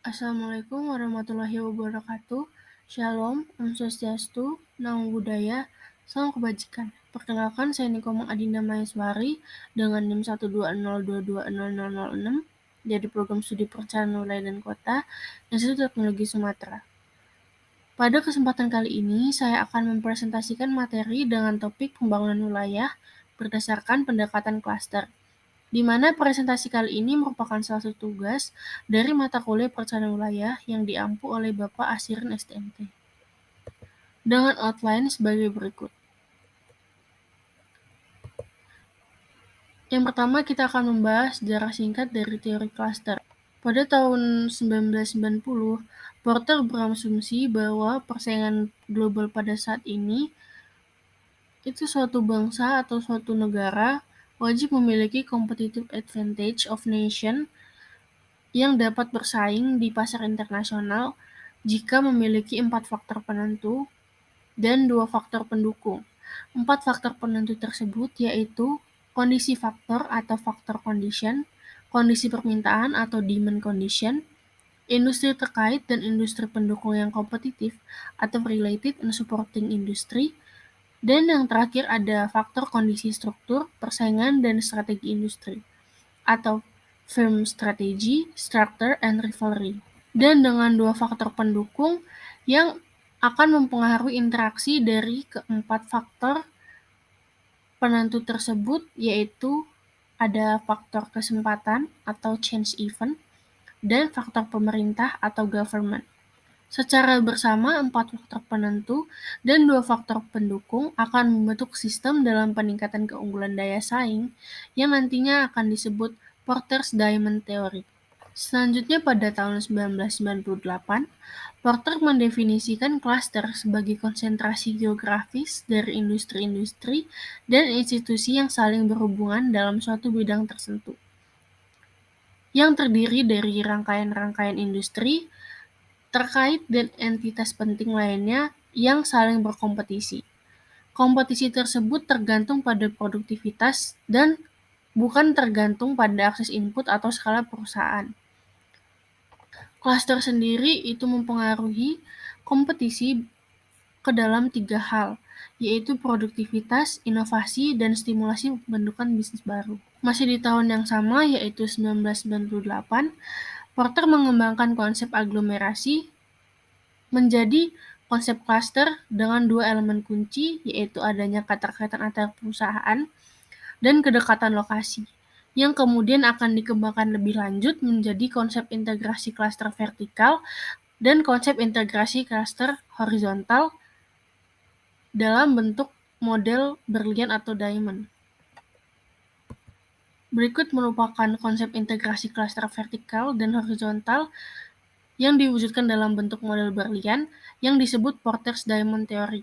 Assalamualaikum warahmatullahi wabarakatuh. Shalom, Om Swastiastu, Namo Buddhaya, Salam Kebajikan. Perkenalkan, saya Nikomang Adinda Maheswari dengan NIM 120220006 dari Program Studi Perencanaan Wilayah dan Kota, Institut Teknologi Sumatera. Pada kesempatan kali ini, saya akan mempresentasikan materi dengan topik pembangunan wilayah berdasarkan pendekatan klaster, di mana presentasi kali ini merupakan salah satu tugas dari mata kuliah perencanaan wilayah yang diampu oleh Bapak Asirin STMT. Dengan outline sebagai berikut. Yang pertama, kita akan membahas sejarah singkat dari teori klaster. Pada tahun 1990, Porter berasumsi bahwa persaingan global pada saat ini itu suatu bangsa atau suatu negara wajib memiliki competitive advantage of nation yang dapat bersaing di pasar internasional jika memiliki 4 faktor penentu dan 2 faktor pendukung. 4 faktor penentu tersebut yaitu kondisi faktor atau faktor condition, kondisi permintaan atau demand condition, industri terkait dan industri pendukung yang kompetitif atau related and supporting industry, dan yang terakhir ada faktor kondisi struktur, persaingan, dan strategi industri atau firm strategy, structure, and rivalry. Dan dengan 2 faktor pendukung yang akan mempengaruhi interaksi dari keempat faktor penentu tersebut, yaitu ada faktor kesempatan atau chance event dan faktor pemerintah atau government. Secara bersama, 4 faktor penentu dan 2 faktor pendukung akan membentuk sistem dalam peningkatan keunggulan daya saing yang nantinya akan disebut Porter's Diamond Theory. Selanjutnya pada tahun 1998, Porter mendefinisikan klaster sebagai konsentrasi geografis dari industri-industri dan institusi yang saling berhubungan dalam suatu bidang tertentu, yang terdiri dari rangkaian-rangkaian industri terkait dan entitas penting lainnya yang saling berkompetisi. Kompetisi tersebut tergantung pada produktivitas dan bukan tergantung pada akses input atau skala perusahaan. Klaster sendiri itu mempengaruhi kompetisi ke dalam 3 hal, yaitu produktivitas, inovasi, dan stimulasi pembentukan bisnis baru. Masih di tahun yang sama, yaitu 1998, Porter mengembangkan konsep aglomerasi menjadi konsep klaster dengan 2 elemen kunci, yaitu adanya keterkaitan antar perusahaan dan kedekatan lokasi, yang kemudian akan dikembangkan lebih lanjut menjadi konsep integrasi klaster vertikal dan konsep integrasi klaster horizontal dalam bentuk model berlian atau diamond. Berikut merupakan konsep integrasi klaster vertikal dan horizontal yang diwujudkan dalam bentuk model berlian yang disebut Porter's Diamond Theory,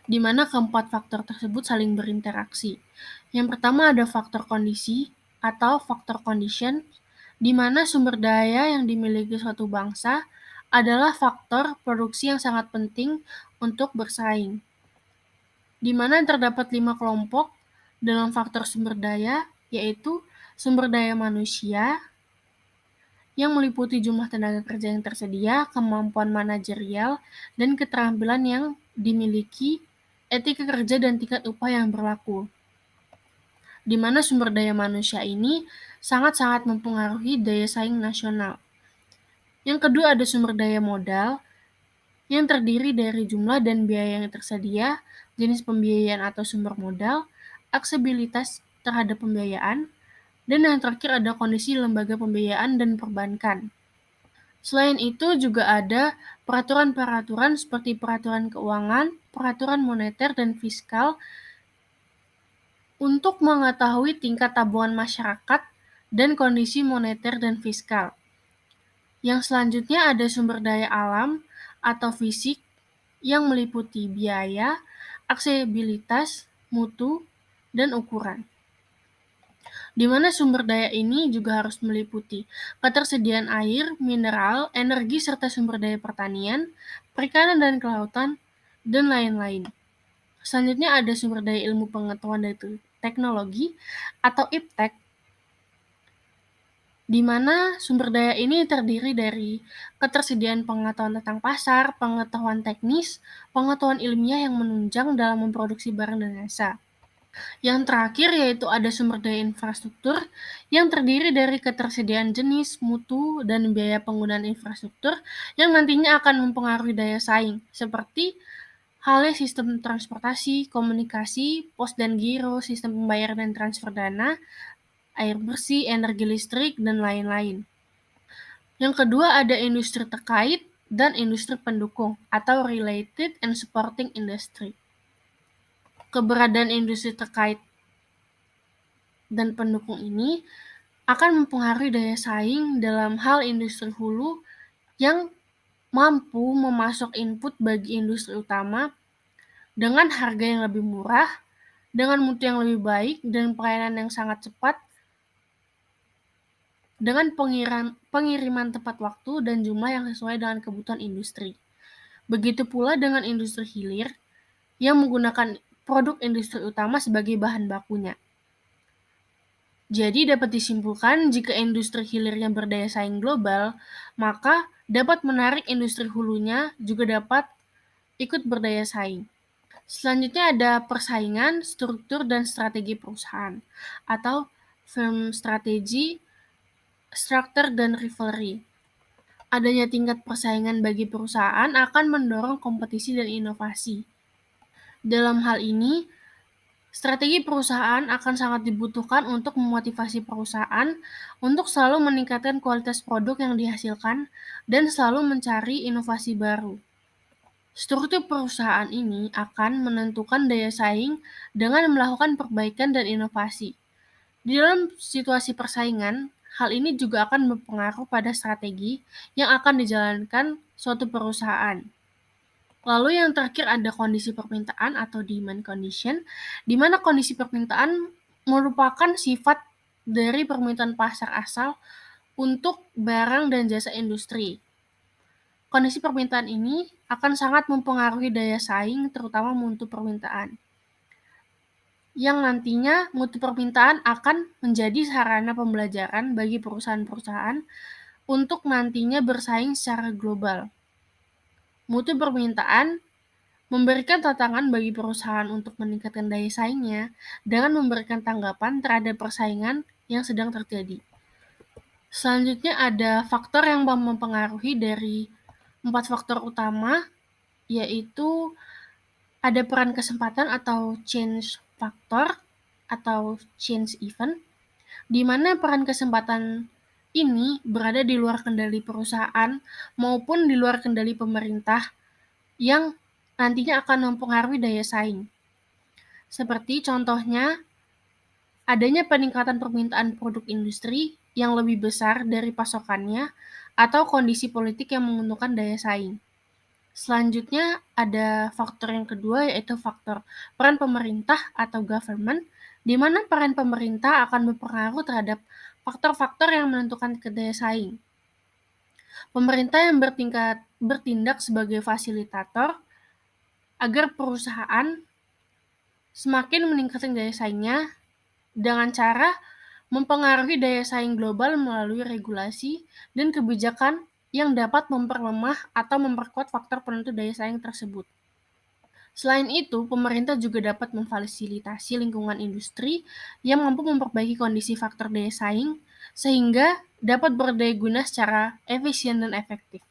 di mana keempat faktor tersebut saling berinteraksi. Yang pertama ada faktor kondisi atau faktor condition, di mana sumber daya yang dimiliki suatu bangsa adalah faktor produksi yang sangat penting untuk bersaing, di mana terdapat 5 kelompok dalam faktor sumber daya, yaitu sumber daya manusia, yang meliputi jumlah tenaga kerja yang tersedia, kemampuan manajerial, dan keterampilan yang dimiliki, etika kerja, dan tingkat upah yang berlaku, di mana sumber daya manusia ini sangat-sangat mempengaruhi daya saing nasional. Yang kedua ada sumber daya modal, yang terdiri dari jumlah dan biaya yang tersedia, jenis pembiayaan atau sumber modal, aksesibilitas terhadap pembiayaan, dan yang terakhir ada kondisi lembaga pembiayaan dan perbankan. Selain itu juga ada peraturan-peraturan seperti peraturan keuangan, peraturan moneter dan fiskal untuk mengetahui tingkat tabungan masyarakat dan kondisi moneter dan fiskal. Yang selanjutnya ada sumber daya alam atau fisik yang meliputi biaya, aksesibilitas, mutu, dan ukuran, di mana sumber daya ini juga harus meliputi ketersediaan air, mineral, energi, serta sumber daya pertanian, perikanan dan kelautan, dan lain-lain. Selanjutnya ada sumber daya ilmu pengetahuan dan teknologi atau IPTEK, di mana sumber daya ini terdiri dari ketersediaan pengetahuan tentang pasar, pengetahuan teknis, pengetahuan ilmiah yang menunjang dalam memproduksi barang dan jasa. Yang terakhir yaitu ada sumber daya infrastruktur yang terdiri dari ketersediaan jenis, mutu, dan biaya penggunaan infrastruktur yang nantinya akan mempengaruhi daya saing, seperti halnya sistem transportasi, komunikasi, pos dan giro, sistem pembayaran dan transfer dana, air bersih, energi listrik, dan lain-lain. Yang kedua ada industri terkait dan industri pendukung atau related and supporting industry. Keberadaan industri terkait dan pendukung ini akan mempengaruhi daya saing dalam hal industri hulu yang mampu memasok input bagi industri utama dengan harga yang lebih murah, dengan mutu yang lebih baik, dan pelayanan yang sangat cepat, dengan pengiriman tepat waktu dan jumlah yang sesuai dengan kebutuhan industri. Begitu pula dengan industri hilir yang menggunakan produk industri utama sebagai bahan bakunya. Jadi dapat disimpulkan jika industri hilirnya berdaya saing global, maka dapat menarik industri hulunya juga dapat ikut berdaya saing. Selanjutnya ada persaingan, struktur, dan strategi perusahaan atau firm strategy, structure, dan rivalry. Adanya tingkat persaingan bagi perusahaan akan mendorong kompetisi dan inovasi. Dalam hal ini, strategi perusahaan akan sangat dibutuhkan untuk memotivasi perusahaan untuk selalu meningkatkan kualitas produk yang dihasilkan dan selalu mencari inovasi baru. Struktur perusahaan ini akan menentukan daya saing dengan melakukan perbaikan dan inovasi. Di dalam situasi persaingan, hal ini juga akan berpengaruh pada strategi yang akan dijalankan suatu perusahaan. Lalu yang terakhir ada kondisi permintaan atau demand condition, di mana kondisi permintaan merupakan sifat dari permintaan pasar asal untuk barang dan jasa industri. Kondisi permintaan ini akan sangat mempengaruhi daya saing, terutama mutu permintaan. Yang nantinya mutu permintaan akan menjadi sarana pembelajaran bagi perusahaan-perusahaan untuk nantinya bersaing secara global. Mutu permintaan memberikan tantangan bagi perusahaan untuk meningkatkan daya saingnya dengan memberikan tanggapan terhadap persaingan yang sedang terjadi. Selanjutnya ada faktor yang mempengaruhi dari 4 faktor utama, yaitu ada peran kesempatan atau change factor atau change event, di mana peran kesempatan ini berada di luar kendali perusahaan maupun di luar kendali pemerintah yang nantinya akan mempengaruhi daya saing. Seperti contohnya, adanya peningkatan permintaan produk industri yang lebih besar dari pasokannya atau kondisi politik yang menguntungkan daya saing. Selanjutnya ada faktor yang kedua yaitu faktor peran pemerintah atau government, di mana peran pemerintah akan berpengaruh terhadap faktor-faktor yang menentukan daya saing. Pemerintah yang bertindak sebagai fasilitator agar perusahaan semakin meningkatkan daya saingnya dengan cara mempengaruhi daya saing global melalui regulasi dan kebijakan yang dapat memperlemah atau memperkuat faktor penentu daya saing tersebut. Selain itu, pemerintah juga dapat memfasilitasi lingkungan industri yang mampu memperbaiki kondisi faktor daya saing sehingga dapat berdaya guna secara efisien dan efektif.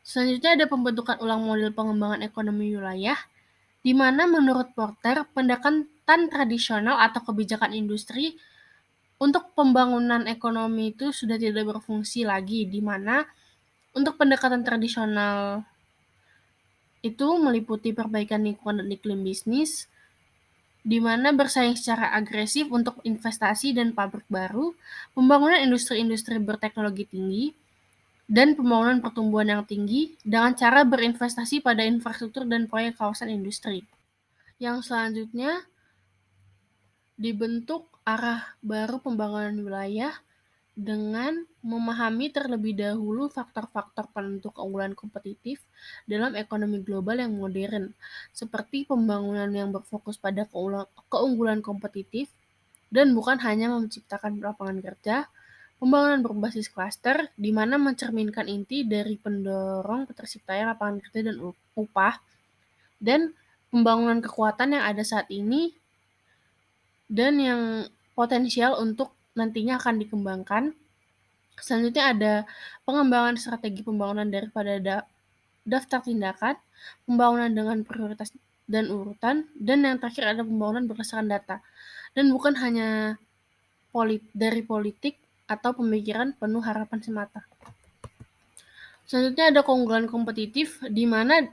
Selanjutnya ada pembentukan ulang model pengembangan ekonomi wilayah, di mana menurut Porter, pendekatan tradisional atau kebijakan industri untuk pembangunan ekonomi itu sudah tidak berfungsi lagi, di mana untuk pendekatan tradisional itu meliputi perbaikan lingkungan dan iklim bisnis, di mana bersaing secara agresif untuk investasi dan pabrik baru, pembangunan industri-industri berteknologi tinggi, dan pembangunan pertumbuhan yang tinggi dengan cara berinvestasi pada infrastruktur dan proyek kawasan industri. Yang selanjutnya dibentuk arah baru pembangunan wilayah dengan memahami terlebih dahulu faktor-faktor penentu keunggulan kompetitif dalam ekonomi global yang modern, seperti pembangunan yang berfokus pada keunggulan kompetitif dan bukan hanya menciptakan lapangan kerja, Pembangunan berbasis klaster, di mana mencerminkan inti dari pendorong terciptanya lapangan kerja dan upah, dan pembangunan kekuatan yang ada saat ini dan yang potensial untuk nantinya akan dikembangkan. Selanjutnya ada pengembangan strategi pembangunan daripada daftar tindakan, pembangunan dengan prioritas dan urutan, dan yang terakhir ada pembangunan berdasarkan data. Dan bukan hanya dari politik atau pemikiran penuh harapan semata. Selanjutnya ada keunggulan kompetitif, di mana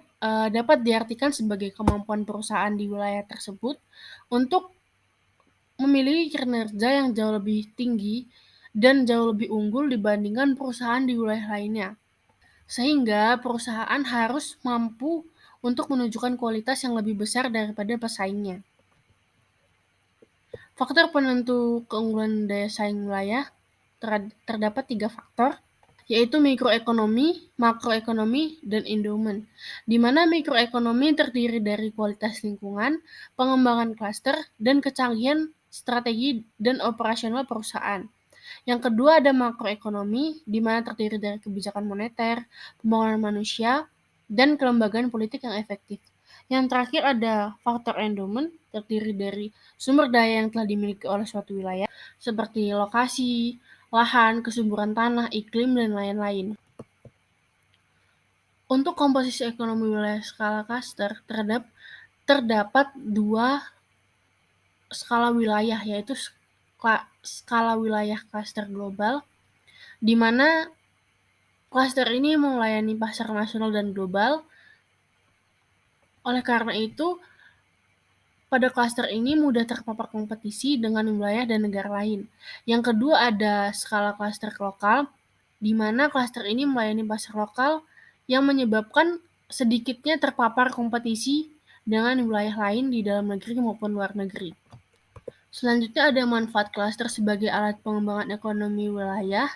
dapat diartikan sebagai kemampuan perusahaan di wilayah tersebut untuk memiliki kinerja yang jauh lebih tinggi dan jauh lebih unggul dibandingkan perusahaan di wilayah lainnya. Sehingga perusahaan harus mampu untuk menunjukkan kualitas yang lebih besar daripada pesaingnya. Faktor penentu keunggulan daya saing wilayah terdapat 3 faktor, yaitu mikroekonomi, makroekonomi, dan endowment, di mana mikroekonomi terdiri dari kualitas lingkungan, pengembangan klaster, dan kecanggihan strategi dan operasional perusahaan. Yang kedua ada makroekonomi, di mana terdiri dari kebijakan moneter, pembangunan manusia, dan kelembagaan politik yang efektif. Yang terakhir ada faktor endowment, terdiri dari sumber daya yang telah dimiliki oleh suatu wilayah, seperti lokasi, lahan, kesuburan tanah, iklim, dan lain-lain. Untuk komposisi ekonomi wilayah skala klaster, terdapat 2 skala wilayah, yaitu skala wilayah klaster global, di mana klaster ini melayani pasar nasional dan global. Oleh karena itu, pada klaster ini mudah terpapar kompetisi dengan wilayah dan negara lain. Yang kedua ada skala klaster lokal, di mana klaster ini melayani pasar lokal yang menyebabkan sedikitnya terpapar kompetisi dengan wilayah lain di dalam negeri maupun luar negeri. Selanjutnya ada manfaat klaster sebagai alat pengembangan ekonomi wilayah,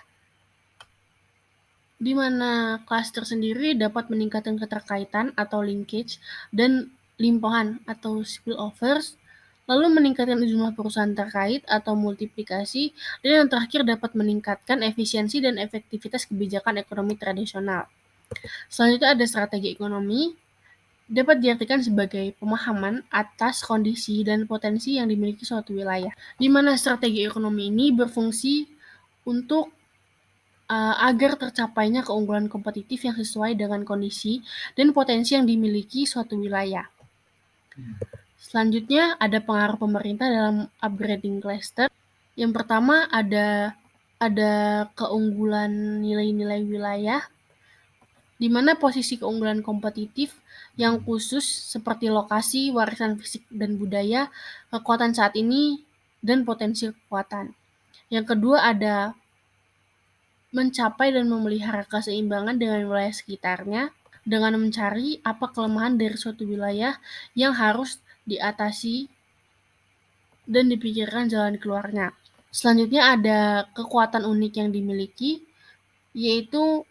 di mana klaster sendiri dapat meningkatkan keterkaitan atau linkage dan limpahan atau spillovers, lalu meningkatkan jumlah perusahaan terkait atau multiplikasi, dan yang terakhir dapat meningkatkan efisiensi dan efektivitas kebijakan ekonomi tradisional. Selanjutnya ada strategi ekonomi, dapat diartikan sebagai pemahaman atas kondisi dan potensi yang dimiliki suatu wilayah, di mana strategi ekonomi ini berfungsi untuk agar tercapainya keunggulan kompetitif yang sesuai dengan kondisi dan potensi yang dimiliki suatu wilayah. Selanjutnya ada pengaruh pemerintah dalam upgrading cluster. Yang pertama ada keunggulan nilai-nilai wilayah, di mana posisi keunggulan kompetitif yang khusus seperti lokasi, warisan fisik dan budaya, kekuatan saat ini, dan potensi kekuatan. Yang kedua ada mencapai dan memelihara keseimbangan dengan wilayah sekitarnya, dengan mencari apa kelemahan dari suatu wilayah yang harus diatasi dan dipikirkan jalan keluarnya. Selanjutnya ada kekuatan unik yang dimiliki, yaitu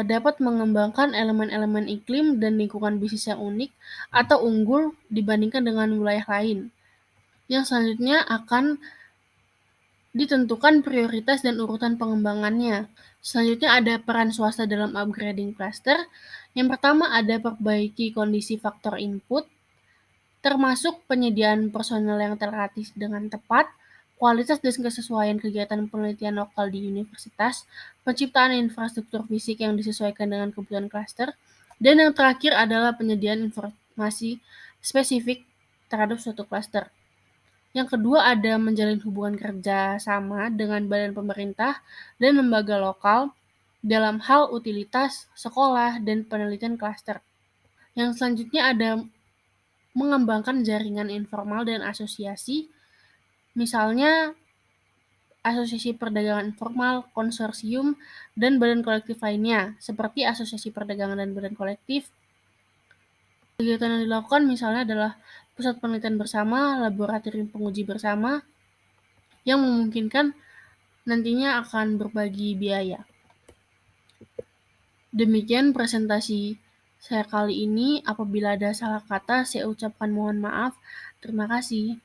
dapat mengembangkan elemen-elemen iklim dan lingkungan bisnis yang unik atau unggul dibandingkan dengan wilayah lain. Yang selanjutnya akan ditentukan prioritas dan urutan pengembangannya. Selanjutnya ada peran swasta dalam upgrading cluster. Yang pertama ada perbaiki kondisi faktor input, termasuk penyediaan personel yang terlatih dengan tepat, kualitas dan kesesuaian kegiatan penelitian lokal di universitas, penciptaan infrastruktur fisik yang disesuaikan dengan kebutuhan cluster, dan yang terakhir adalah penyediaan informasi spesifik terhadap suatu cluster. Yang kedua ada menjalin hubungan kerja sama dengan badan pemerintah dan lembaga lokal dalam hal utilitas, sekolah, dan penelitian klaster. Yang selanjutnya ada mengembangkan jaringan informal dan asosiasi, misalnya asosiasi perdagangan informal, konsorsium, dan badan kolektif lainnya, seperti asosiasi perdagangan dan badan kolektif. Kegiatan yang dilakukan misalnya adalah pusat penelitian bersama, laboratorium penguji bersama, yang memungkinkan nantinya akan berbagi biaya. Demikian presentasi saya kali ini. Apabila ada salah kata, saya ucapkan mohon maaf. Terima kasih.